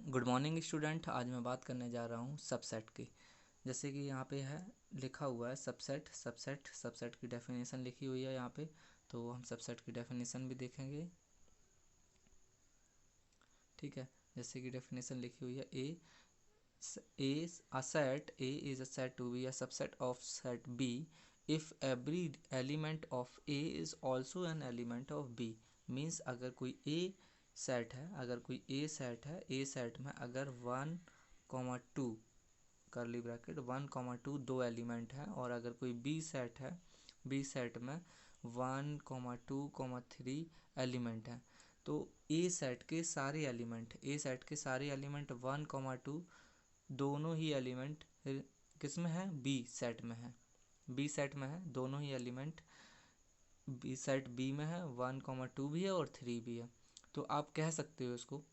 Good morning student. आज मैं बात करने जा रहा हूँ सबसेट की। जैसे कि यहाँ पे है लिखा हुआ है सबसेट सबसेट सबसेट की डेफिनेशन लिखी हुई है यहाँ पे, तो हम सबसेट की डेफिनेशन भी देखेंगे। ठीक है, जैसे कि डेफिनेशन लिखी हुई है a set A is a said to be a subset of set B if every element of A is also an element of B। Means अगर कोई A सेट है, अगर कोई A सेट है, A सेट में अगर 1,2 करली bracket 1,2 दो एलिमेंट है, और अगर कोई B सेट है, B सेट में 1,2,3 एलिमेंट है, तो A सेट के सारे एलिमेंट 1,2 दोनों ही एलिमेंट किस में है, बी सेट में है। बी सेट में है दोनों ही एलिमेंट बी सेट बी में है, 1,2 भी है और 3 भी है। तो आप कह सकते हो इसको,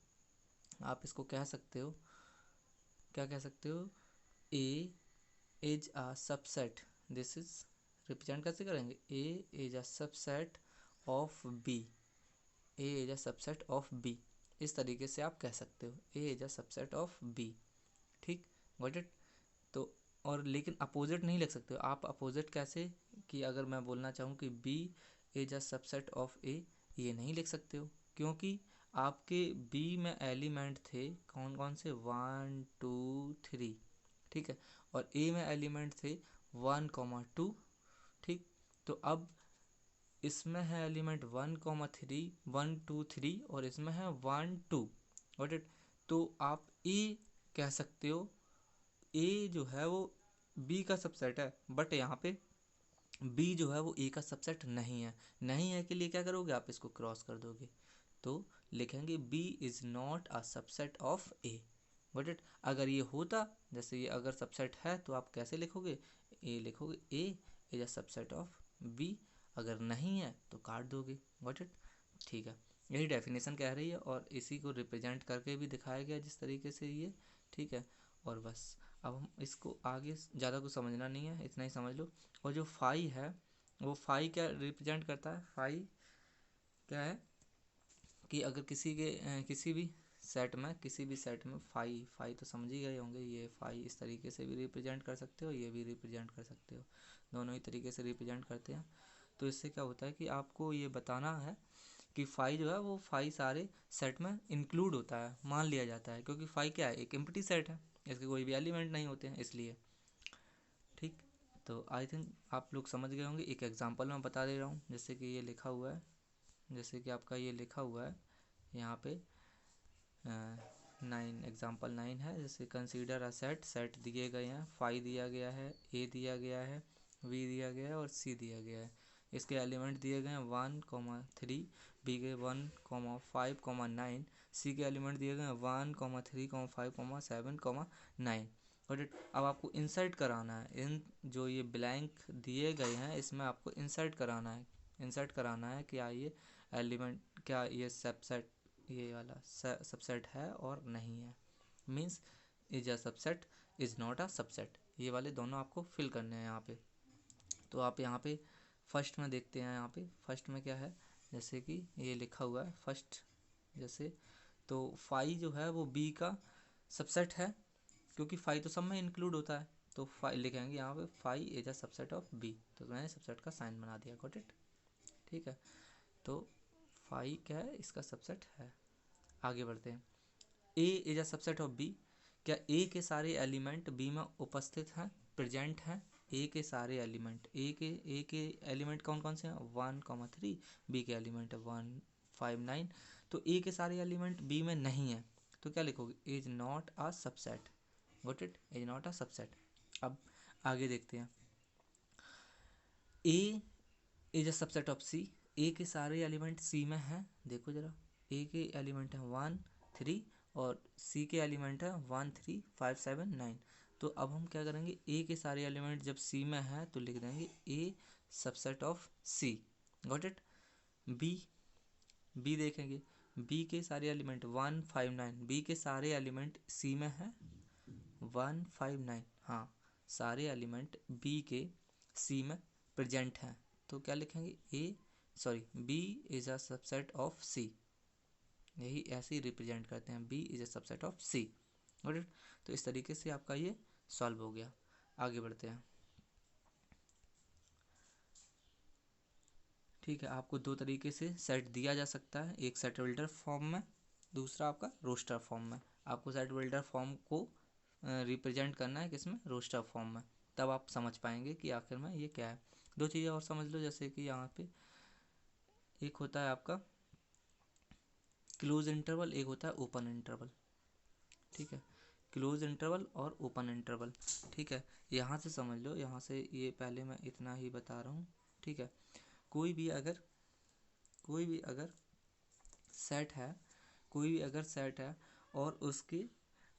आप इसको कह सकते हो, क्या कह सकते हो, A is a subset, this is represent कैसे करेंगे, A is a subset of B, A is a subset of B. इस तरीके से आप कह सकते हो A is a subset of B. ठीक, गॉट इट। तो और लेकिन अपोजिट नहीं लिख सकते हो आप। अपोजिट कैसे, कि अगर मैं बोलना चाहूँ कि B is a subset of A, ये नहीं लिख सकते हो, क्योंकि आपके B में एलिमेंट थे कौन कौन से, 1 2 3, ठीक है, और A में एलिमेंट थे 1,2। ठीक, तो अब इसमें है एलिमेंट 1,3 1 2 3 और इसमें है 1 2, गॉट इट। तो आप A कह सकते हो, ए जो है वो बी का सबसेट है, बट यहाँ पे बी जो है वो ए का सबसेट नहीं है। नहीं है के लिए क्या करोगे, आप इसको क्रॉस कर दोगे, तो लिखेंगे B is not a subset of A, got it. अगर ये होता, जैसे ये अगर सबसेट है तो आप कैसे लिखोगे, ए लिखोगे A is a subset of B, अगर नहीं है तो काट दोगे, गॉट इट। ठीक है, यही डेफिनेशन कह रही है और इसी को रिप्रेजेंट करके भी दिखाया गया जिस तरीके से ये, ठीक है। और बस अब हम इसको आगे ज़्यादा कुछ समझना नहीं है, इतना ही समझ लो। और जो फाई है वो फाई क्या रिप्रेजेंट करता है, फाई क्या है कि अगर किसी भी सेट में फाई फाई तो समझ ही गए होंगे, ये फाई इस तरीके से भी रिप्रेजेंट कर सकते हो, ये भी रिप्रेजेंट कर सकते हो, दोनों ही तरीके से रिप्रेजेंट करते हैं। तो इससे क्या होता है कि आपको ये बताना है कि फाई जो है वो फाई सारे सेट में इंक्लूड होता है, मान लिया जाता है, क्योंकि फाई क्या है, एक एम्प्टी सेट है, इसके कोई भी एलिमेंट नहीं होते हैं इसलिए। ठीक, तो आई थिंक आप लोग समझ गए होंगे। एक एग्जांपल मैं बता दे रहा हूँ, जैसे कि ये लिखा हुआ है, जैसे कि आपका ये लिखा हुआ है यहाँ पे 9, एग्जांपल 9 है। जैसे कंसीडर अ सेट, सेट दिए गए हैं, फाई दिया गया है, ए दिया गया है, वी दिया गया है और सी दिया गया है। इसके एलिमेंट दिए गए हैं 1,3, बी के 1,5,9, सी के एलिमेंट दिए गए हैं 1,3,5,7,9। और अब आपको इंसर्ट कराना है, इन जो ये ब्लैंक दिए गए हैं इसमें आपको इंसर्ट कराना है। इंसर्ट कराना है क्या ये एलिमेंट, क्या ये सबसेट, ये वाला सबसेट है और नहीं है, means is a subset is not a subset, ये वाले दोनों आपको फिल करने हैं यहाँ पे। तो आप यहाँ पे फर्स्ट में देखते हैं, यहाँ पे फर्स्ट में क्या है, जैसे कि ये लिखा हुआ है फर्स्ट, जैसे तो फाई जो है वो बी का सबसेट है, क्योंकि फाई तो सब में इंक्लूड होता है, तो फाई लिखेंगे यहाँ पे phi is a subset of B, तो मैंने सबसेट का साइन बना दिया, गॉट इट। ठीक है, तो फाई क्या है, इसका सबसेट है। आगे बढ़ते हैं, A is a subset of B, क्या ए के सारे एलिमेंट बी में उपस्थित हैं, प्रेजेंट हैं। ए के सारे एलिमेंट, ए के एलिमेंट कौन कौन से हैं, 1,3, बी के एलिमेंट है 1,5,9, तो ए के सारे एलिमेंट बी में नहीं है, तो क्या लिखोगे, is not a subset, got it, is not a subset. अब आगे देखते हैं, A is a subset of सी, ए के सारे एलिमेंट सी में हैं, देखो जरा, ए के एलिमेंट हैं 1 3 और सी के एलिमेंट है 1 3 5 7 9। तो अब हम क्या करेंगे, ए के सारे एलिमेंट जब सी में है तो लिख देंगे A subset of C, got it. B, B देखेंगे, बी के सारे एलिमेंट 1 5 9, बी के सारे एलिमेंट सी में है 1 5 9, हाँ, सारे एलिमेंट बी के सी में प्रेजेंट हैं, तो क्या लिखेंगे, A sorry B is a subset of C, यही ऐसे ही रिप्रेजेंट करते हैं, B is a subset of C. Got it. तो इस तरीके से आपका ये सॉल्व हो गया। आगे बढ़ते हैं। ठीक है, आपको दो तरीके से सेट दिया जा सकता है, एक सेट बिल्डर फॉर्म में, दूसरा आपका रोस्टर फॉर्म में। आपको सेट बिल्डर फॉर्म को रिप्रेजेंट करना है किसमें, रोस्टर फॉर्म में, तब आप समझ पाएंगे कि आखिर में ये क्या है। दो चीज़ें और समझ लो, जैसे कि यहाँ पे एक होता है आपका क्लोज इंटरवल, एक होता है ओपन इंटरवल। ठीक है, क्लोज इंटरवल और ओपन इंटरवल। ठीक है, यहाँ से समझ लो, यहाँ से ये पहले मैं इतना ही बता रहा हूँ। ठीक है, कोई भी अगर सेट है, कोई भी अगर सेट है और उसकी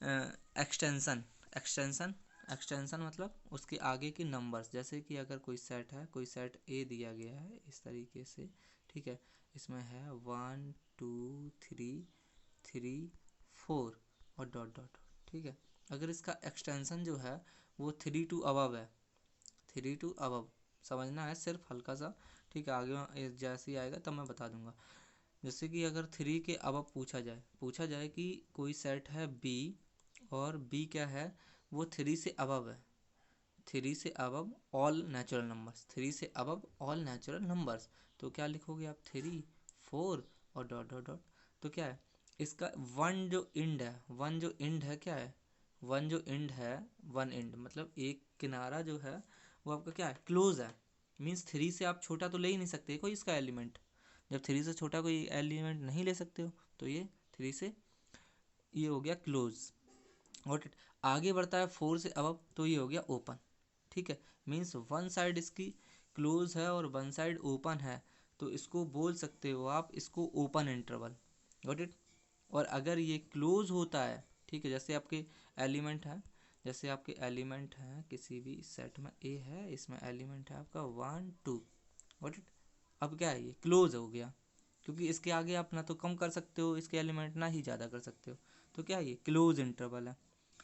एक्सटेंशन एक्सटेंशन एक्सटेंशन मतलब उसके आगे के नंबर्स, जैसे कि अगर कोई सेट है, कोई सेट ए दिया गया है इस तरीके से। ठीक है, इसमें है 1 2 3 4 और डॉट डॉट। ठीक है, अगर इसका एक्सटेंशन जो है वो 3 टू अबव है, 3 टू अबव समझना है सिर्फ हल्का सा। ठीक है, आगे जैसे ही आएगा तब मैं बता दूंगा। जैसे कि अगर 3 के अबव पूछा जाए कि कोई सेट है बी और बी क्या है, वो 3 से अबव है, 3 से अबव ऑल नेचुरल नंबर्स, 3 से अबव ऑल नेचुरल नंबर्स, तो क्या लिखोगे आप, 3 4 और डॉट डॉट डॉट। तो क्या है इसका वन जो इंड है, वन जो इंड है क्या है, वन जो इंड है, वन इंड मतलब एक किनारा जो है वो आपका क्या है, क्लोज है। मीन्स 3 से आप छोटा तो ले ही नहीं सकते कोई इसका एलिमेंट। जब 3 से छोटा कोई एलिमेंट नहीं ले सकते हो तो ये 3 से ये हो गया क्लोज। Got it. आगे बढ़ता है 4 से अबव तो ये हो गया ओपन। ठीक है, मीन्स वन साइड इसकी क्लोज है और वन साइड ओपन है, तो इसको बोल सकते हो आप इसको ओपन इंटरवल। Got it. और अगर ये क्लोज होता है, ठीक है, जैसे आपके एलिमेंट हैं किसी भी सेट में, ए है, इसमें एलिमेंट है आपका 1 2। Got it. अब क्या है, ये क्लोज हो गया, क्योंकि इसके आगे आप ना तो कम कर सकते हो इसके एलिमेंट, ना ही ज़्यादा कर सकते हो। तो क्या है, ये क्लोज इंटरवल है।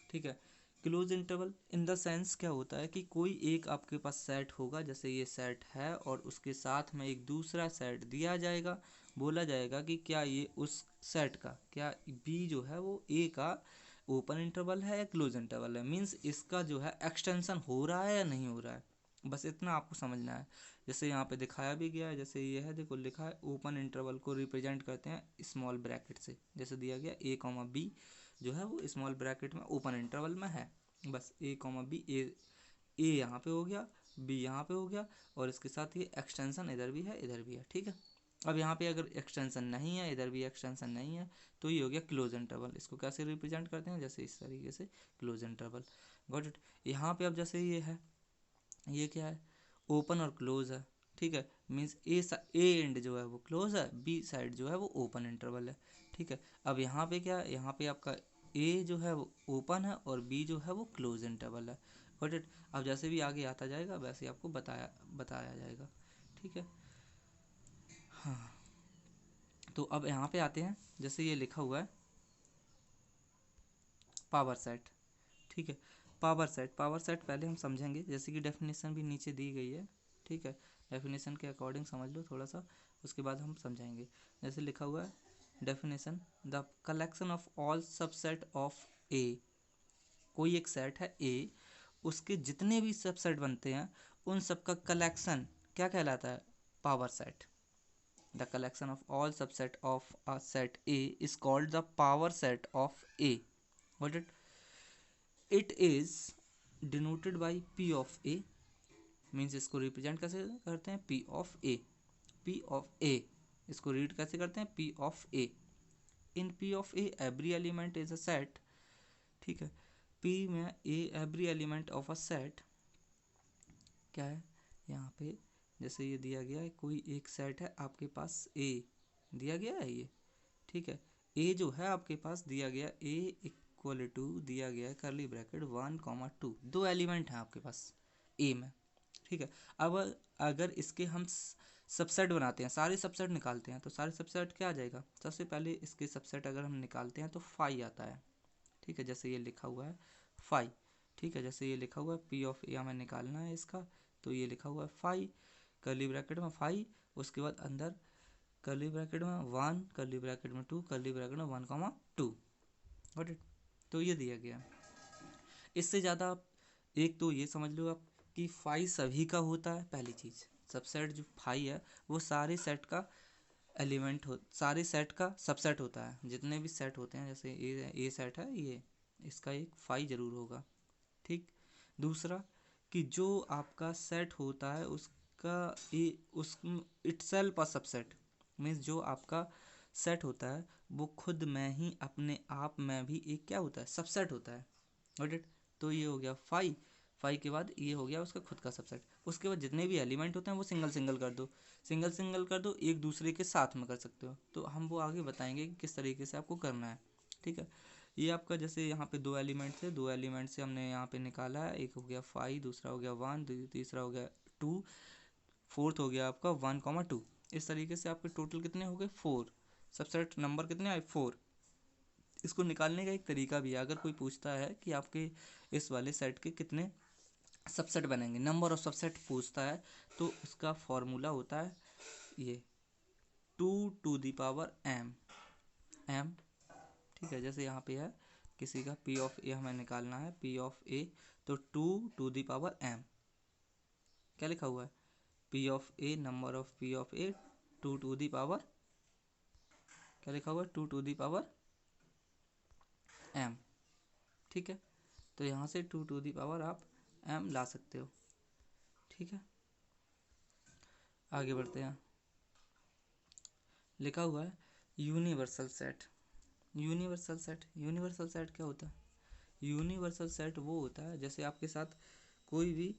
ठीक है, close interval in the sense क्या होता है कि कोई एक आपके पास सेट होगा, जैसे ये सेट है और उसके साथ में एक दूसरा सेट दिया जाएगा, बोला जाएगा कि क्या ये उस सेट का, क्या बी जो है वो ए का ओपन इंटरवल है या क्लोज इंटरवल है। मीन्स इसका जो है एक्सटेंशन हो रहा है या नहीं हो रहा है, बस इतना आपको समझना है। जैसे यहाँ पे दिखाया भी गया है, जैसे ये है, देखो लिखा है ओपन इंटरवल को रिप्रेजेंट करते हैं स्मॉल ब्रैकेट से, जैसे दिया गया ए कॉमा बी जो है वो स्मॉल ब्रैकेट में ओपन इंटरवल में है। बस ए कॉमा बी, ए यहाँ पे हो गया, बी यहाँ पे हो गया, और इसके साथ ये एक्सटेंशन इधर भी है इधर भी है। ठीक है, अब यहाँ पे अगर एक्सटेंशन नहीं है, इधर भी एक्सटेंशन नहीं है, तो ये हो गया क्लोज इंटरवल। इसको कैसे रिप्रेजेंट करते हैं, जैसे इस तरीके से क्लोज इंटरवल। Got it. यहाँ पे अब जैसे ये है, ये क्या है, ओपन और क्लोज है। ठीक है, मीन्स ए एंड जो है वो क्लोज है, बी साइड जो है वो ओपन इंटरवल है। ठीक है, अब यहाँ पे क्या है, यहाँ पे आपका ए जो है वो ओपन है और बी जो है वो क्लोज इंटरवल है। Got it. अब जैसे भी आगे आता जाएगा वैसे आपको बताया जाएगा। ठीक है, हाँ। तो अब यहाँ पे आते हैं, जैसे ये लिखा हुआ है पावर सेट। ठीक है, पावर सेट पहले हम समझेंगे, जैसे कि डेफिनेशन भी नीचे दी गई है। ठीक है, डेफिनेशन के अकॉर्डिंग समझ लो थोड़ा सा, उसके बाद हम समझाएंगे। जैसे लिखा हुआ है definition, the collection of all subset of A. कोई एक सेट है ए, उसके जितने भी सबसेट बनते हैं उन सब का कलेक्शन क्या कहलाता है, power set. The collection of all subset of a set A is called the power set of A. What it is denoted by P of A. Means इसको रिप्रेजेंट कैसे करते हैं, P of A, P of A. इसको read कैसे करते हैं, P of A. In P of A every element is a set. ठीक है, पी में A every element of a set क्या है, यहाँ पे जैसे ये दिया गया है, कोई एक सेट है आपके पास ए दिया गया है ये। ठीक है, ए जो है आपके पास दिया गया, ए इक्वल टू दिया गया है करली ब्रैकेट 1 2, दो एलिमेंट हैं आपके पास ए में। ठीक है, अब अगर इसके हम सबसेट बनाते हैं, सारे सबसेट निकालते हैं, तो सारे सबसेट क्या आ जाएगा, सबसे पहले इसके सबसेट अगर हम निकालते हैं तो फाई आता है। ठीक है, जैसे ये लिखा हुआ है फाई। ठीक है, जैसे ये लिखा हुआ है पी ऑफ ए हमें निकालना है इसका, तो ये लिखा हुआ है फाई, कर्ली ब्रैकेट में फाई, उसके बाद अंदर कर्ली ब्रैकेट में 1, कर्ली ब्रैकेट में 2, कर्ली ब्रैकेट में 1,2। Got it. तो ये दिया गया। इससे ज़्यादा आप एक तो ये समझ लो आप कि फाई सभी का होता है। पहली चीज़, सबसेट जो फाई है वो सारे सेट का एलिमेंट हो, सारे सेट का सबसेट होता है। जितने भी सेट होते हैं, जैसे ए सेट है, ये इसका एक फाई जरूर होगा। ठीक। दूसरा कि जो आपका सेट होता है उसका उस इटसेल्फ अ सबसेट, मीन्स जो आपका सेट होता है वो खुद में ही अपने आप में भी एक क्या होता है, सबसेट होता है। Got it. तो ये हो गया फाई। फाई के बाद ये हो गया उसका खुद का सबसेट। उसके बाद जितने भी एलिमेंट होते हैं वो सिंगल सिंगल कर दो, सिंगल सिंगल कर दो, एक दूसरे के साथ में कर सकते हो। तो हम वो आगे बताएंगे कि किस तरीके से आपको करना है। ठीक है। ये आपका जैसे यहाँ पे दो एलिमेंट से, दो एलिमेंट से हमने यहाँ पे निकाला है, एक हो गया फाइव, दूसरा हो गया 1, तीसरा हो गया 2, फोर्थ हो गया आपका 1,2। इस तरीके से आपके टोटल कितने हो गए 4। सबसेट नंबर कितने आए 4। इसको निकालने का एक तरीका भी है। अगर कोई पूछता है कि आपके इस वाले सेट के कितने सबसेट बनेंगे, नंबर ऑफ सबसेट पूछता है, तो उसका फॉर्मूला होता है ये 2 to the power m। ठीक है। जैसे यहाँ पे है किसी का P ऑफ ए हमें निकालना है, P ऑफ ए, तो 2 to the power m क्या लिखा हुआ है, P of A, number of P of A, 2 to the power क्या लिखा हुआ है, 2 to the power m। ठीक है। तो यहाँ से 2 to the power आप m ला सकते हो। ठीक है। आगे बढ़ते हैं। लिखा हुआ है universal set. Universal set, universal set क्या होता है? यूनिवर्सल सेट वो होता है जैसे आपके साथ कोई भी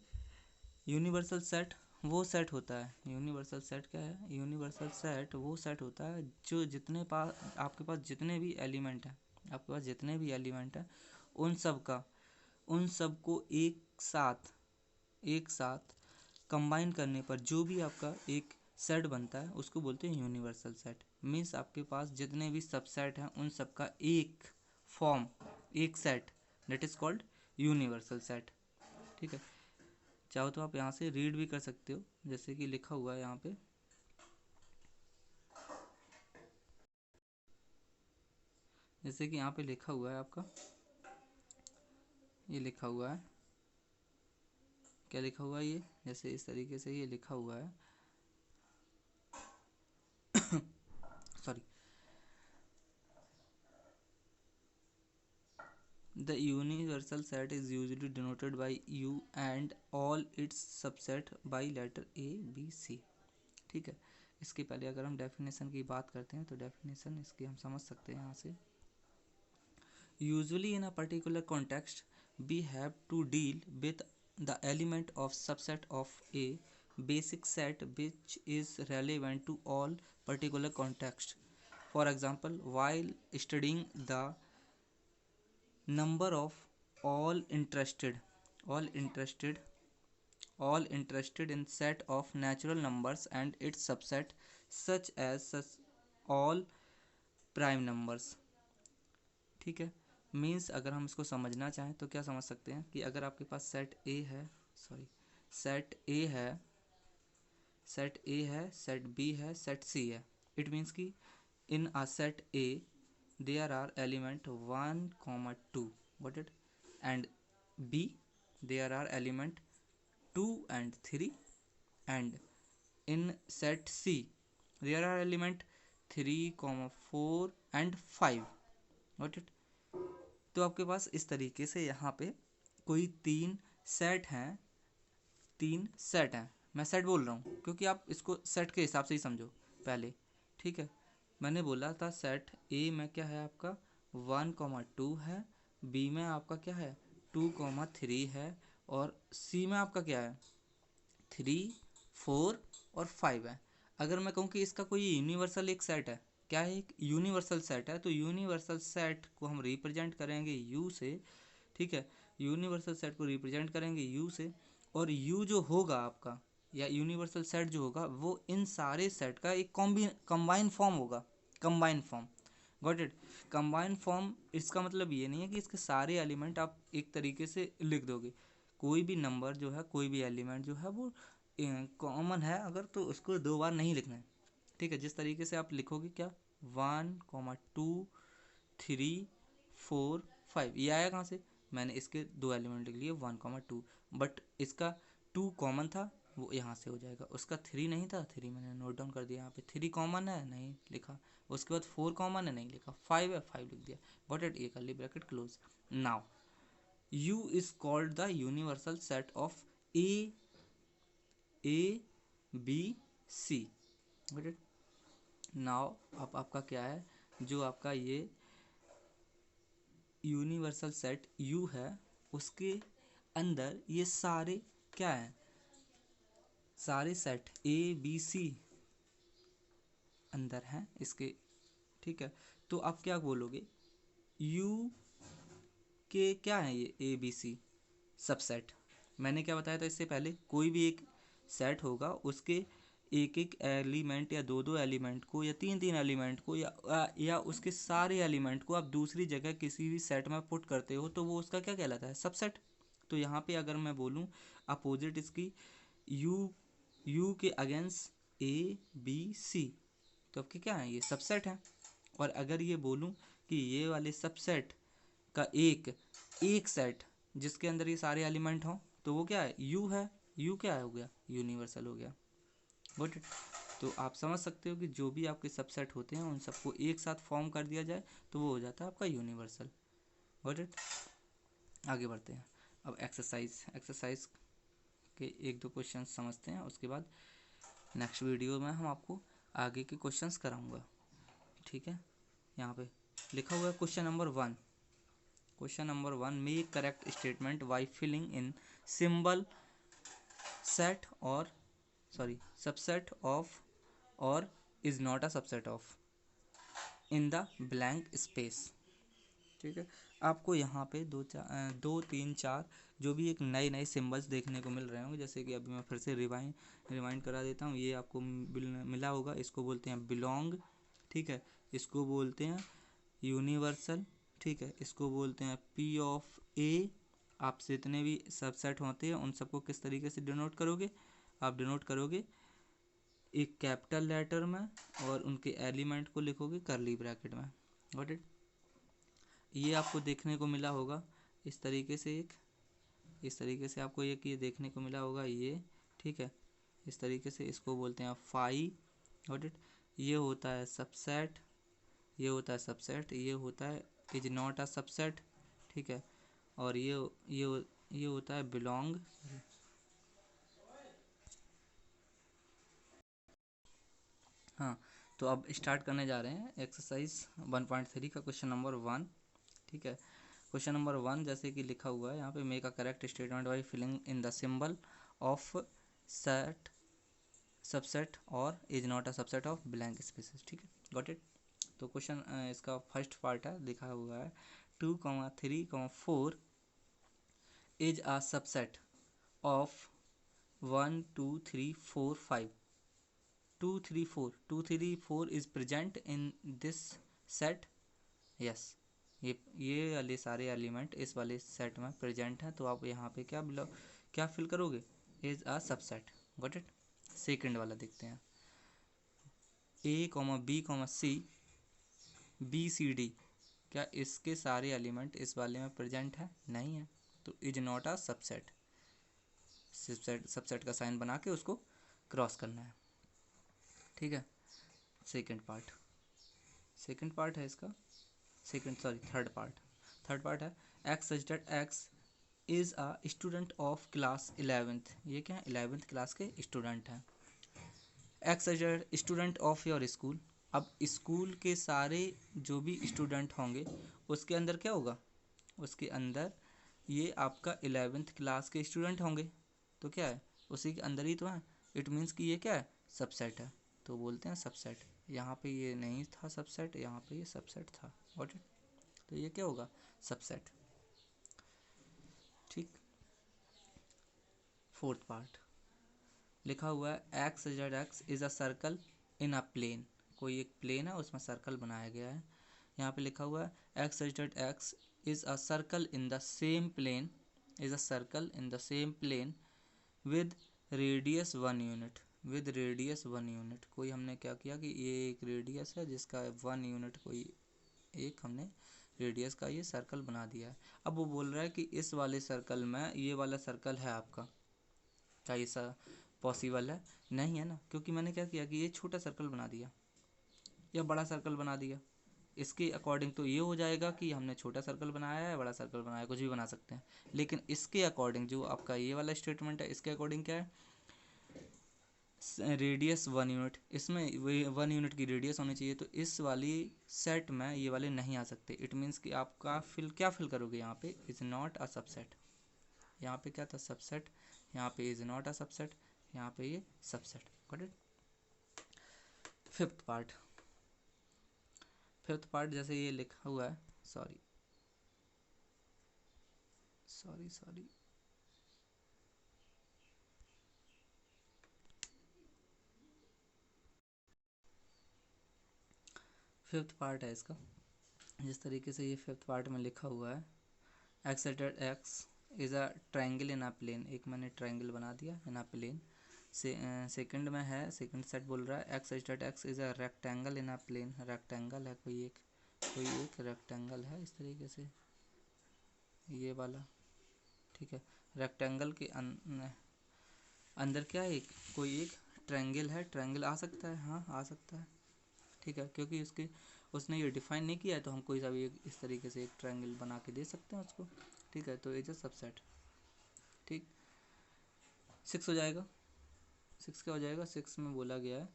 यूनिवर्सल सेट वो सेट होता है। यूनिवर्सल सेट क्या है? यूनिवर्सल सेट वो सेट होता है जो जितने पास आपके पास जितने भी एलिमेंट हैं, आपके पास जितने भी एलिमेंट हैं उन सब को एक साथ कंबाइन करने पर जो भी आपका एक सेट बनता है उसको बोलते हैं यूनिवर्सल सेट। मीन्स आपके पास जितने भी सबसेट हैं उन सब का एक फॉर्म, एक set, that is called universal set. ठीक है। चाहो तो आप यहाँ से रीड भी कर सकते हो, जैसे कि लिखा हुआ है यहाँ पे, जैसे कि यहाँ पे लिखा हुआ है आपका, ये लिखा हुआ है, क्या लिखा हुआ है ये, जैसे इस तरीके से ये लिखा हुआ है sorry. The universal set is usually denoted by U and all its subset by letter A, B, C। ठीक है। इसके पहले अगर हम डेफिनेशन की बात करते हैं तो डेफिनेशन इसकी हम समझ सकते हैं यहाँ से। Usually in a particular context we have to deal with the element of subset of a basic set which is relevant to all particular context. For example, while studying the number of all interested all interested all interested in set of natural numbers and its subset such all prime numbers। ठीक है। Means अगर हम इसको समझना चाहें तो क्या समझ सकते हैं कि अगर आपके पास सेट ए है, सॉरी, सेट ए है, सेट ए है, सेट बी है, सेट सी है, इट मीन्स कि इन a set A there are element 1, 2, got it, and B there are element 2 and 3, and in set C there are element 3, 4 and 5, got it। तो आपके पास इस तरीके से यहाँ पे कोई तीन सेट हैं। मैं सेट बोल रहा हूँ क्योंकि आप इसको सेट के हिसाब से ही समझो पहले। ठीक है। मैंने बोला था सेट ए में क्या है आपका 1, 2 है, बी में आपका क्या है 2, 3 है, और सी में आपका क्या है 3, 4 और 5 है। अगर मैं कहूँ कि इसका कोई यूनिवर्सल एक सेट है, क्या है, एक यूनिवर्सल सेट है, तो यूनिवर्सल सेट को हम रिप्रेजेंट करेंगे यू से। ठीक है। यूनिवर्सल सेट को रिप्रेजेंट करेंगे यू से, और यू जो होगा आपका या यूनिवर्सल सेट जो होगा वो इन सारे सेट का एक कंबाइन फॉर्म होगा। Combine form, got it. Combine form इसका मतलब ये नहीं है कि इसके सारे एलिमेंट आप एक तरीके से लिख दोगे। कोई भी नंबर जो है, कोई भी एलिमेंट जो है वो कॉमन है अगर, तो उसको दो बार नहीं लिखना है। ठीक है, जिस तरीके से आप लिखोगे क्या 1,2,3,4,5 ये आया कहाँ से, मैंने इसके दो एलिमेंट लिख लिए 1,2, बट इसका 2 कॉमन था, वो यहाँ से हो जाएगा। उसका 3 नहीं था, 3 मैंने नोट डाउन कर दिया यहाँ पे। 3 कॉमन है, नहीं लिखा। उसके बाद 4 कॉमन है, नहीं लिखा। 5 है, 5 लिख दिया। गॉट इट, ये curly bracket close. Now U is called the universal set of A B C। Got it. Now अब आपका क्या है, जो आपका ये यूनिवर्सल सेट U है, उसके अंदर ये सारे क्या है, सारे सेट A B C अंदर हैं इसके। ठीक है, तो आप क्या बोलोगे, U के क्या है ये A B C सबसेट। मैंने क्या बताया था इससे पहले, कोई भी एक सेट होगा, उसके एक एक एलिमेंट या दो दो एलिमेंट को या तीन तीन एलिमेंट को या उसके सारे एलिमेंट को आप दूसरी जगह किसी भी सेट में पुट करते हो तो वो उसका क्या कहलाता है, सबसेट। तो यहाँ पे अगर मैं बोलूँ अपोजिट इसकी यू के अगेंस्ट ए बी सी, तो आपके क्या है, ये सबसेट है। और अगर ये बोलूँ कि ये वाले सबसेट का एक सेट जिसके अंदर ये सारे एलिमेंट हों, तो वो क्या है, यू है। यू क्या हो गया, यूनिवर्सल हो गया। Got it. तो आप समझ सकते हो कि जो भी आपके सबसेट होते हैं उन सबको एक साथ फॉर्म कर दिया जाए तो वो हो जाता है आपका यूनिवर्सल। Got it. आगे बढ़ते हैं। अब एक्सरसाइज के एक दो क्वेश्चन समझते हैं, उसके बाद नेक्स्ट वीडियो में हम आपको आगे के क्वेश्चंस कराऊंगा। ठीक है, यहाँ पे लिखा हुआ है question number 1। Question number 1, make correct statement by filling in symbol set और सबसेट ऑफ और is not a subset of in the blank space. ठीक है, आपको यहाँ पे दो तीन चार जो भी एक नए नए सिंबल्स देखने को मिल रहे होंगे, जैसे कि अभी मैं फिर से रिवाइंड करा देता हूँ। ये आपको मिला होगा, इसको बोलते हैं बिलोंग। ठीक है, इसको बोलते हैं यूनिवर्सल। ठीक है, इसको बोलते हैं पी ऑफ ए। आपसे जितने भी सबसेट होते हैं उन सबको किस तरीके से डिनोट करोगे, आप डिनोट करोगे एक कैपिटल लेटर में और उनके एलिमेंट को लिखोगे करली ब्रैकेट में। Got it. ये आपको देखने को मिला होगा इस तरीके से, इस तरीके से आपको एक ये देखने को मिला होगा ये। ठीक है, इस तरीके से इसको बोलते हैं फाई। Got it. ये होता है सबसेट, ये होता है सबसेट, ये होता है इज नॉट अ सबसेट। ठीक है, और ये होता है बिलोंग। हाँ, तो अब स्टार्ट करने जा रहे हैं एक्सरसाइज 1.3 का क्वेश्चन नंबर 1। ठीक है, क्वेश्चन नंबर 1 जैसे कि लिखा हुआ है यहाँ पे, make a correct statement by filling in the symbol of set subset और is not a subset of blank spaces. ठीक है, गॉट इट। तो क्वेश्चन इसका फर्स्ट पार्ट है, लिखा हुआ है 2,3,4 is a subset of 1 2 3 4 5। 2 3 4 is present in this set. Yes, ये वाले सारे एलिमेंट इस वाले सेट में प्रेजेंट हैं, तो आप यहाँ पे क्या फिल करोगे, is a subset. Got it. Second वाला देखते हैं, A, B, C, B, C, D, क्या इसके सारे एलिमेंट इस वाले में प्रेजेंट है, नहीं है, तो is not a subset. Subset का साइन बना के उसको क्रॉस करना है। ठीक है, सेकंड पार्ट है इसका, थर्ड पार्ट है x such that x is a student of class 11th। ये क्या है, 11th क्लास के स्टूडेंट हैं। X such that student of your school. अब स्कूल के सारे जो भी स्टूडेंट होंगे उसके अंदर क्या होगा, उसके अंदर ये आपका 11th क्लास के स्टूडेंट होंगे, तो क्या है, उसी के अंदर ही तो है। इट मीन्स कि ये क्या है, सबसेट है, तो बोलते हैं सबसेट। यहाँ पे ये नहीं था सबसेट, यहाँ पे ये सबसेट था। Got it. तो ये क्या होगा, सबसेट। ठीक, फोर्थ पार्ट लिखा हुआ है x z x is a circle in a plane. कोई एक प्लेन है उसमें सर्कल बनाया गया है। यहाँ पे लिखा हुआ है x z x is a circle in the same plane, is a circle in the same plane with radius 1 unit. With radius 1 unit. कोई हमने क्या किया कि ये एक रेडियस है जिसका 1 यूनिट, कोई एक हमने रेडियस का ये सर्कल बना दिया है। अब वो बोल रहा है कि इस वाले सर्कल में ये वाला सर्कल है आपका, क्या ये सा पॉसिबल है? नहीं है ना, क्योंकि मैंने क्या किया कि ये छोटा सर्कल बना दिया या बड़ा सर्कल बना दिया। इसके अकॉर्डिंग तो ये हो जाएगा कि हमने छोटा सर्कल बनाया है, बड़ा सर्कल बनाया है, कुछ भी बना सकते हैं। लेकिन इसके अकॉर्डिंग जो आपका ये वाला स्टेटमेंट है, इसके अकॉर्डिंग क्या है, रेडियस 1 यूनिट, इसमें 1 यूनिट की रेडियस होनी चाहिए। तो इस वाली सेट में ये वाले नहीं आ सकते। इट मीन्स कि आपका क्या फिल करोगे यहाँ पे, इज़ नॉट अ सबसेट। यहाँ पे क्या था, सबसेट, यहाँ पे इज़ नॉट अ सबसेट, यहाँ पे ये subset. Got it. Fifth part जैसे ये लिखा हुआ है, सॉरी फिफ्थ पार्ट है इसका। जिस तरीके से ये फिफ्थ पार्ट में लिखा हुआ है, x at x is a triangle in a plane. एक मैंने ट्राइंगल बना दिया इन अ प्लेन। सेकंड में है, सेकंड सेट बोल रहा है x at x is a rectangle in a plane. Rectangle है कोई एक रेक्टेंगल है इस तरीके से, ये वाला, ठीक है। रेक्टेंगल के अंदर क्या है, कोई एक ट्रायंगल है। ट्रायंगल आ सकता है, हाँ आ सकता है, ठीक है, क्योंकि उसने ये डिफाइन नहीं किया है, तो हम कोई सा भी इस तरीके से एक ट्रायंगल बना के दे सकते हैं उसको, ठीक है। तो इज अ सबसेट, ठीक। 6 हो जाएगा। 6 क्या हो जाएगा, 6 में बोला गया है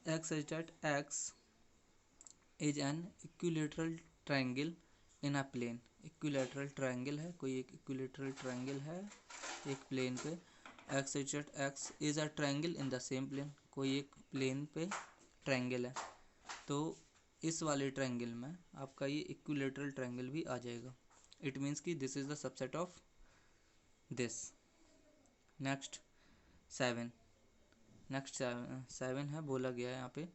x is at x is an equilateral triangle in a plane. Equilateral triangle है, कोई एक इक्विलेटरल ट्रायंगल है एक प्लेन पे। X is at x is a triangle in the same plane, कोई एक प्लेन पे ट्रायंगल है। तो इस वाले ट्रायंगल में आपका ये इक्विलेटरल ट्रायंगल भी आ जाएगा। इट मीन्स कि this is the subset of this. Next 7, next 7 है, बोला गया है यहाँ पे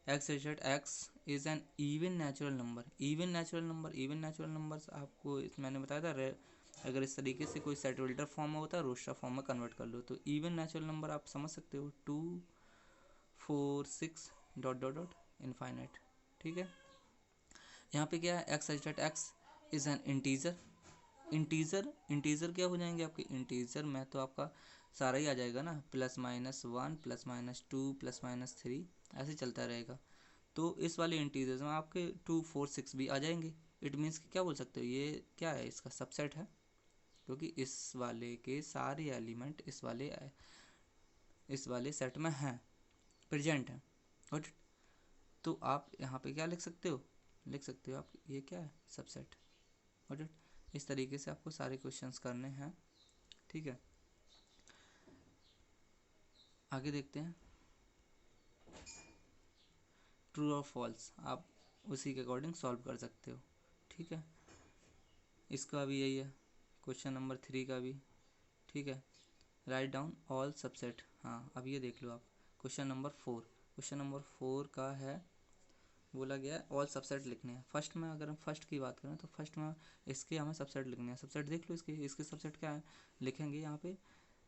x is at x is an even natural number. Even natural numbers आपको मैंने बताया था, अगर इस तरीके से कोई सेट वेल्टर फॉर्म में होता है, रोस्टर फॉर्म में कन्वर्ट कर लो। तो इवन नेचुरल नंबर आप समझ सकते हो, 2 4 6 डॉट डॉट डॉट इनफाइनाइट, ठीक है। यहाँ पे क्या है, x is at x is an integer. Integer क्या हो जाएंगे आपके, इंटीजर में तो आपका सारा ही आ जाएगा ना, +-1 +-2 +-3 ऐसे चलता रहेगा। तो इस वाले इंटीजर्स में आपके 2 4 6 भी आ जाएंगे। इट मीन्स कि क्या बोल सकते हो, ये क्या है, इसका सबसेट है, क्योंकि इस वाले के सारे एलिमेंट इस वाले सेट में हैं, प्रेजेंट हैं। और तो आप यहाँ पे क्या लिख सकते हो, आप ये क्या है, सबसेट। और इस तरीके से आपको सारे क्वेश्चंस करने हैं, ठीक है। आगे देखते हैं, ट्रू और फॉल्स आप उसी के अकॉर्डिंग सॉल्व कर सकते हो, ठीक है। इसका भी यही है, क्वेश्चन नंबर 3 का भी, ठीक है। Write down all subset. हाँ अब ये देख लो आप, क्वेश्चन नंबर 4 का है, बोला गया है ऑल सबसेट लिखने हैं। फर्स्ट में अगर हम फर्स्ट की बात करें तो फर्स्ट में इसके हमें सबसेट लिखने हैं। सबसेट देख लो, इसके सबसेट क्या है लिखेंगे यहाँ पे।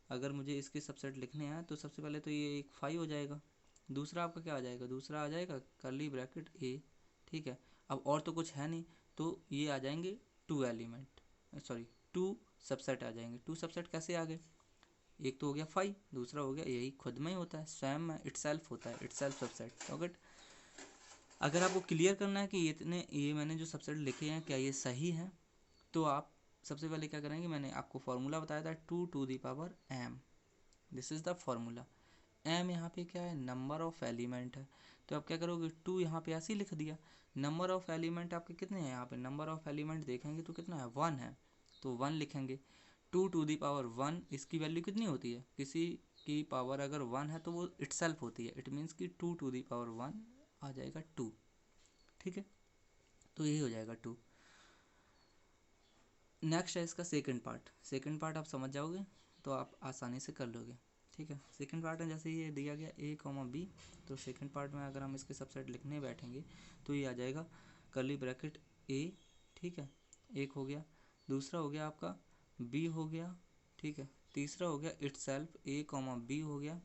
अगर मुझे इसके सबसेट लिखने हैं तो सबसे पहले तो ये एक 5 हो जाएगा। दूसरा आपका क्या आ जाएगा, दूसरा आ जाएगा कर्ली ब्रैकेट ए, ठीक है। अब और तो कुछ है नहीं, तो ये आ जाएंगे 2 एलिमेंट, सॉरी 2 सबसेट आ जाएंगे। 2 सबसेट कैसे आ गए, एक तो हो गया 5, दूसरा हो गया यही खुद में ही होता है, स्वयं में इटसेल्फ होता है, इटसेल्फ सबसेट। ओके, अगर आपको क्लियर करना है कि ये मैंने जो सबसेट लिखे हैं क्या ये सही है, तो आप सबसे पहले क्या करेंगे, मैंने आपको फॉर्मूला बताया था 2 to the power m, this is the formula. m यहाँ पे क्या है, नंबर ऑफ एलिमेंट है। तो आप क्या करोगे, 2 यहाँ पे ऐसे ही लिख दिया। नंबर ऑफ एलिमेंट आपके कितने हैं, यहाँ पे नंबर ऑफ एलिमेंट देखेंगे तो कितना है, 1 है, तो 1 लिखेंगे। 2 टू दी पावर 1, इसकी वैल्यू कितनी होती है, किसी की पावर अगर 1 है तो वो इटसेल्फ होती है। इट मीन्स कि 2 टू दी पावर 1 आ जाएगा 2, ठीक है। तो यही हो जाएगा 2। नेक्स्ट है इसका सेकंड पार्ट आप समझ जाओगे तो आप आसानी से कर लोगे, ठीक है। सेकंड पार्ट में जैसे ये दिया गया a, b, तो सेकंड पार्ट में अगर हम इसके सबसेट लिखने बैठेंगे तो ये आ जाएगा कर्ली ब्रैकेट a, ठीक है, एक हो गया। दूसरा हो गया आपका b हो गया, ठीक है। तीसरा हो गया इटसेल्फ ए कॉमा बी हो गया,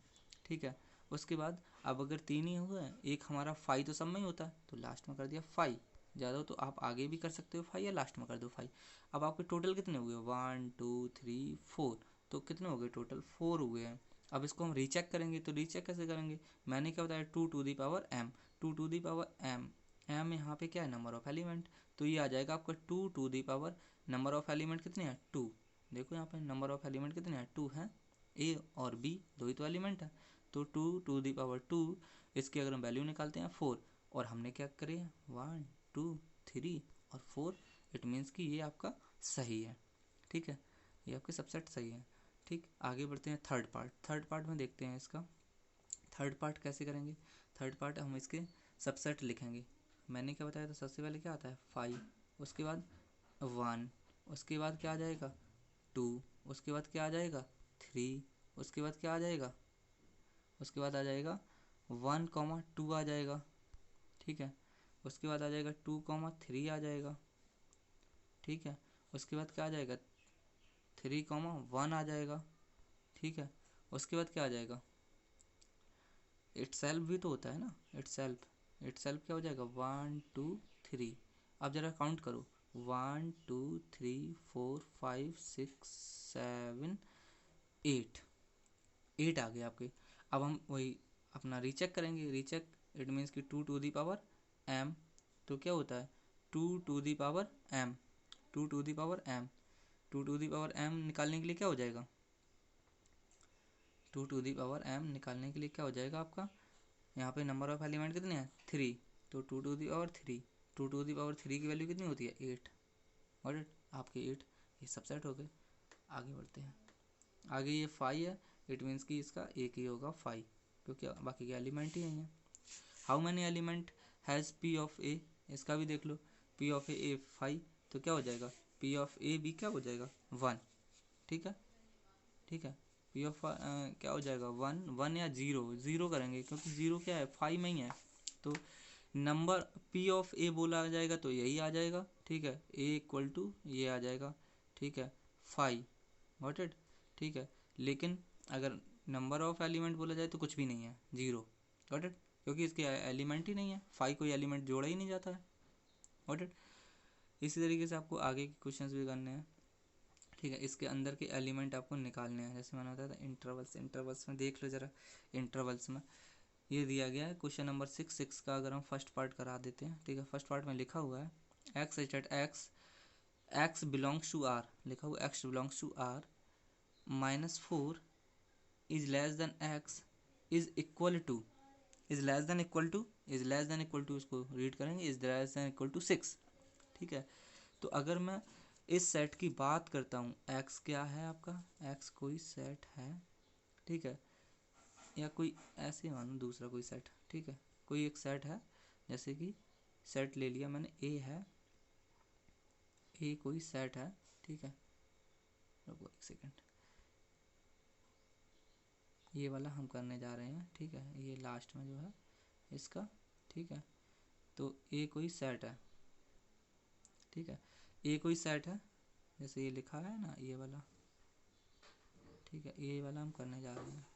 ठीक है। उसके बाद अब अगर 3 ही हुए, एक हमारा फाई तो सब में ही होता है, तो लास्ट में कर दिया फाई। ज़्यादा हो तो आप आगे भी कर सकते हो फाई, या लास्ट में कर दो फाई। अब आपके टोटल कितने हुए, 1 2 3 4, तो कितने हो गए टोटल, 4 हुए हैं। अब इसको हम रीचेक करेंगे, तो रीचेक कैसे करेंगे, मैंने क्या बताया, 2 to the power m, 2 to the power m, m यहाँ पे क्या है, नंबर ऑफ एलिमेंट, तो ये आ जाएगा आपका 2 to the power, number of element कितने हैं 2, देखो यहाँ पे नंबर ऑफ एलिमेंट कितने हैं 2 हैं, ए और बी दो ही तो एलिमेंट है, तो 2 टू दी पावर 2, इसकी अगर हम वैल्यू निकालते हैं 4, और हमने क्या करे 1 2 3 और 4, इट मीन्स कि ये आपका सही है, ठीक है, ये आपके सबसेट सही है। ठीक, आगे बढ़ते हैं थर्ड पार्ट। थर्ड पार्ट में देखते हैं इसका थर्ड पार्ट कैसे करेंगे। थर्ड पार्ट हम इसके सबसेट लिखेंगे। मैंने क्या बताया था, सबसे पहले क्या आता है 5, उसके बाद 1, उसके बाद क्या आ जाएगा 2, उसके बाद क्या आ जाएगा 3, उसके बाद क्या आ जाएगा, उसके बाद आ जाएगा 1 2 आ जाएगा, ठीक है। उसके बाद आ जाएगा 2 3 आ जाएगा, ठीक है। उसके बाद क्या आ जाएगा 3 1 आ जाएगा, ठीक है। उसके बाद क्या आ जाएगा, इटसेल्फ भी तो होता है ना, इटसेल्फ क्या हो जाएगा 1 2 3। अब जरा काउंट करो 1 2 3 4 5 6 7 8, 8 आ गए आपके। अब हम वही अपना रीचेक करेंगे, रीचेक इट मीन्स कि 2 टू दी पावर m, तो क्या होता है 2 to the power m, 2 to the power m, 2 to the power m निकालने के लिए क्या हो जाएगा, 2 टू दी पावर m निकालने के लिए क्या हो जाएगा आपका, यहाँ पे नंबर ऑफ एलिमेंट कितने हैं 3, तो 2 to the power 3, 2 to the power 3 की वैल्यू कितनी होती है 8, और आपके 8 ये सबसेट हो गए। आगे बढ़ते हैं, आगे ये 5 है, इट मीन्स कि इसका एक ही होगा 5, क्योंकि बाकी के एलिमेंट ही नहीं है। How many element has P of A, इसका भी देख लो, पी ऑफ ए 5, तो क्या हो जाएगा पी ऑफ ए बी क्या हो जाएगा 1, ठीक है, ठीक है। पी ऑफ क्या हो जाएगा 1 1 या 0 0 करेंगे, क्योंकि 0 क्या है 5 में ही है, तो नंबर पी ऑफ ए बोला जाएगा तो यही आ जाएगा, ठीक है, ए इक्वल टू ये आ जाएगा, ठीक है 5, गॉट इट, ठीक है। लेकिन अगर नंबर ऑफ एलिमेंट बोला जाए तो कुछ भी नहीं है 0, गॉट इट, क्योंकि इसके एलिमेंट ही नहीं है, 5 कोई एलिमेंट जोड़ा ही नहीं जाता है, गॉट इट। इसी तरीके से आपको आगे के क्वेश्चंस भी करने हैं, ठीक है। इसके अंदर के एलिमेंट आपको निकालने हैं, जैसे मैंने बताया था इंटरवल्स, इंटरवल्स में देख लो ज़रा, इंटरवल्स में ये दिया गया है क्वेश्चन नंबर 6 का, अगर हम फर्स्ट पार्ट करा देते हैं, ठीक है। फर्स्ट पार्ट में लिखा हुआ है x is at x, x belongs to R, लिखा हुआ x belongs to R, -4 is less than x is equal to, is less than equal to, is less than equal to इसको read करेंगे is less than equal to 6, ठीक है। तो अगर मैं इस सेट की बात करता हूँ, एक्स क्या है आपका, एक्स कोई सेट है, ठीक है, या कोई ऐसे मानो दूसरा कोई सेट, ठीक है, कोई एक सेट है, जैसे कि सेट ले लिया मैंने ए है, ए कोई सेट है, ठीक है, रुको एक सेकेंड, ये वाला हम करने जा रहे हैं, ठीक है, ये लास्ट में जो है इसका, ठीक है। तो ए कोई सेट है, ठीक है, ए कोई सेट है, जैसे ये लिखा है ना ये वाला, ठीक है, ये वाला हम करने जा रहे हैं,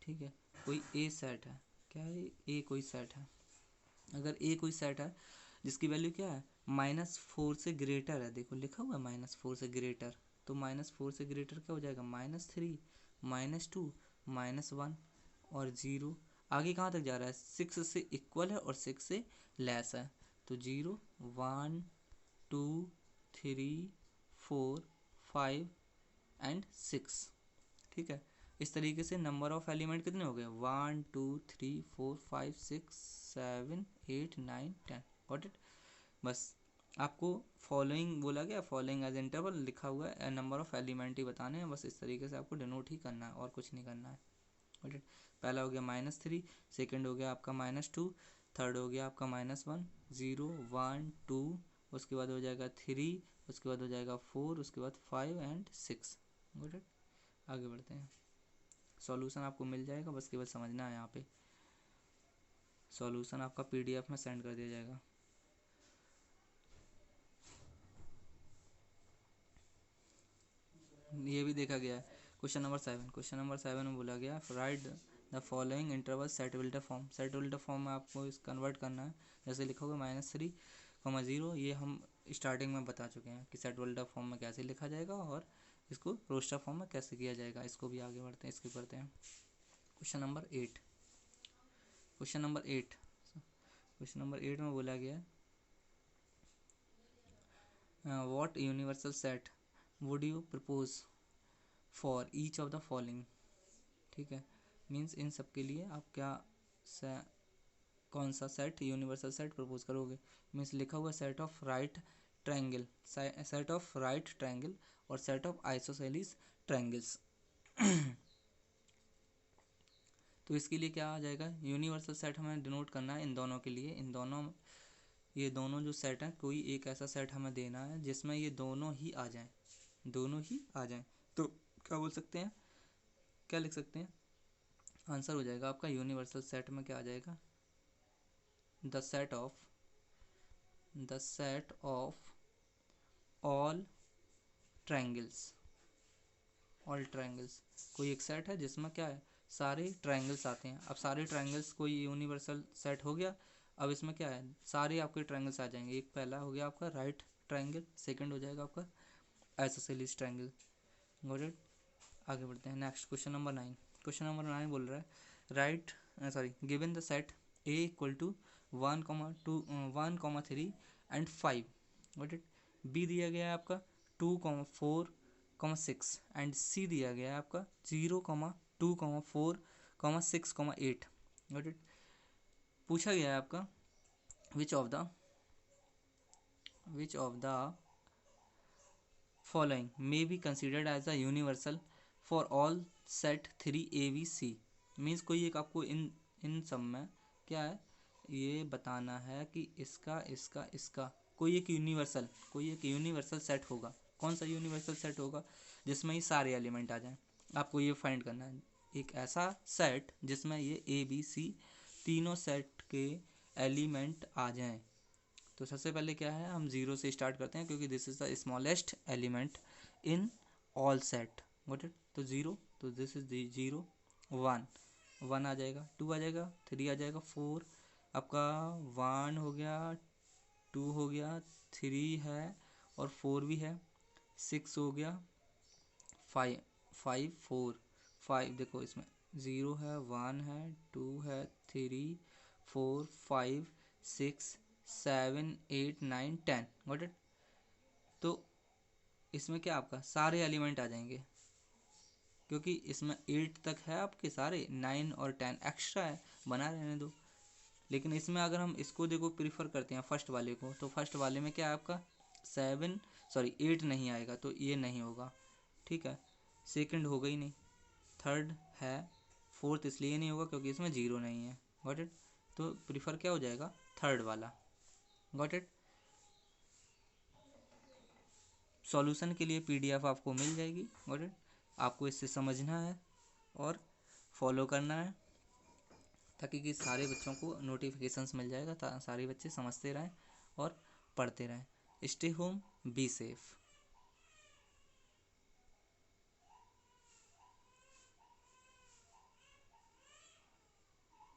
ठीक है। कोई ए सेट है, क्या है ए कोई सेट है, अगर ए कोई सेट है जिसकी वैल्यू क्या है -4 से ग्रेटर है, देखो लिखा हुआ है -4 से ग्रेटर, तो -4 से ग्रेटर क्या हो जाएगा -3 -2 -1 और 0, आगे कहाँ तक जा रहा है 6 से इक्वल है और 6 से लेस है, तो 0 1 2 3 4 5 एंड 6, ठीक है। इस तरीके से नंबर ऑफ एलिमेंट कितने हो गए 1 2 3 4 5 6 7 8 9 10, गॉट इट। बस आपको फॉलोइंग बोला गया, फॉलोइंग एज इंटरवल लिखा हुआ है, नंबर ऑफ एलिमेंट ही बताने हैं, बस इस तरीके से आपको डिनोट ही करना है और कुछ नहीं करना है, गॉट इट। पहला हो गया -3, सेकेंड हो गया आपका -2, थर्ड हो गया आपका -1 0 1 2, उसके बाद हो जाएगा 3, उसके बाद हो जाएगा 4, उसके बाद 5 एंड 6, गॉट इट। आगे बढ़ते हैं, सॉल्यूशन आपको मिल जाएगा, बस केवल समझना है, यहाँ पे सॉल्यूशन आपका PDF में सेंड कर दिया जाएगा। ये भी देखा गया है। क्वेश्चन नंबर 7 में बोला गया write the following interval set builder form. Set builder form में आपको इस कन्वर्ट करना है। जैसे लिखा होगा -3, 0, ये हम स्टार्टिंग में बता चुके हैं कि सेट विल्टर फॉर्म में कैसे लिखा जाएगा और इसको रोस्टर फॉर्म में कैसे किया जाएगा। इसको भी आगे बढ़ते हैं, इसको करते हैं। क्वेश्चन नंबर 8 में बोला गया what universal set would you propose for each of the following. ठीक है, मीन्स इन सब के लिए आप कौन सा सेट यूनिवर्सल सेट प्रपोज करोगे। मीन्स लिखा हुआ set of right triangle, set of right triangle और सेट ऑफ आइसोसेलेस ट्रायंगल्स। तो इसके लिए क्या आ जाएगा, यूनिवर्सल सेट हमें डिनोट करना है इन दोनों के लिए। ये दोनों जो सेट हैं, कोई एक ऐसा सेट हमें देना है जिसमें ये दोनों ही आ जाएं, तो क्या बोल सकते हैं, क्या लिख सकते हैं, आंसर हो जाएगा आपका यूनिवर्सल सेट में क्या आ जाएगा, the set of all triangles. कोई एक सेट है जिसमें क्या है, सारे ट्रायंगल्स आते हैं। अब सारे ट्रायंगल्स कोई यूनिवर्सल सेट हो गया। अब इसमें क्या है, सारे आपके ट्रायंगल्स आ जाएंगे। एक पहला हो गया आपका राइट ट्रायंगल, सेकंड हो जाएगा आपका आइसोसेलेस ट्रायंगल। Got it. आगे बढ़ते हैं next question number 9। Question number 9 बोल रहा है right given the set A equal to 1,3 and 5। Got it. B दिया गया है आपका 2,4,6 एंड C दिया गया है आपका 0,2,4,6,8। Got it. पूछा गया है आपका which of the following may be considered as a universal for all set 3ABC। मीन्स कोई एक आपको इन सब में क्या है ये बताना है कि इसका कोई एक यूनिवर्सल सेट होगा। कौन सा यूनिवर्सल सेट होगा, जिसमें ये सारे एलिमेंट आ जाएं। आपको ये फाइंड करना है एक ऐसा सेट जिसमें ये ABC तीनों सेट के एलिमेंट आ जाएं। तो सबसे पहले क्या है, हम 0 से स्टार्ट करते हैं क्योंकि this is the smallest element in all set. Got it. तो 0, तो दिस इज 0, 1 आ जाएगा, 2 आ जाएगा, 3 आ जाएगा, 4 आपका 1 हो गया, 2 हो गया, 3 है और 4 भी है, 6 हो गया, 5 देखो इसमें 0 है, 1 है, 2 है, 3, 4, 5, 6, 7, 8, 9, 10। Got it. तो इसमें क्या आपका सारे एलिमेंट आ जाएंगे क्योंकि इसमें 8 तक है आपके सारे, 9 और 10 एक्स्ट्रा है, बना रहने दो। लेकिन इसमें अगर हम इसको देखो प्रीफर करते हैं फर्स्ट वाले को, तो फर्स्ट वाले में क्या है आपका 8 नहीं आएगा, तो ये नहीं होगा। ठीक है, सेकंड होगा ही नहीं, थर्ड है, फोर्थ इसलिए नहीं होगा क्योंकि इसमें 0 नहीं है। Got it. तो प्रीफर क्या हो जाएगा, थर्ड वाला। Got it. सॉल्यूशन के लिए PDF आपको मिल जाएगी। Got it. आपको इससे समझना है और फॉलो करना है ताकि कि सारे बच्चों को नोटिफिकेशंस मिल जाएगा, सारे बच्चे समझते रहें और पढ़ते रहें। Stay home, be safe.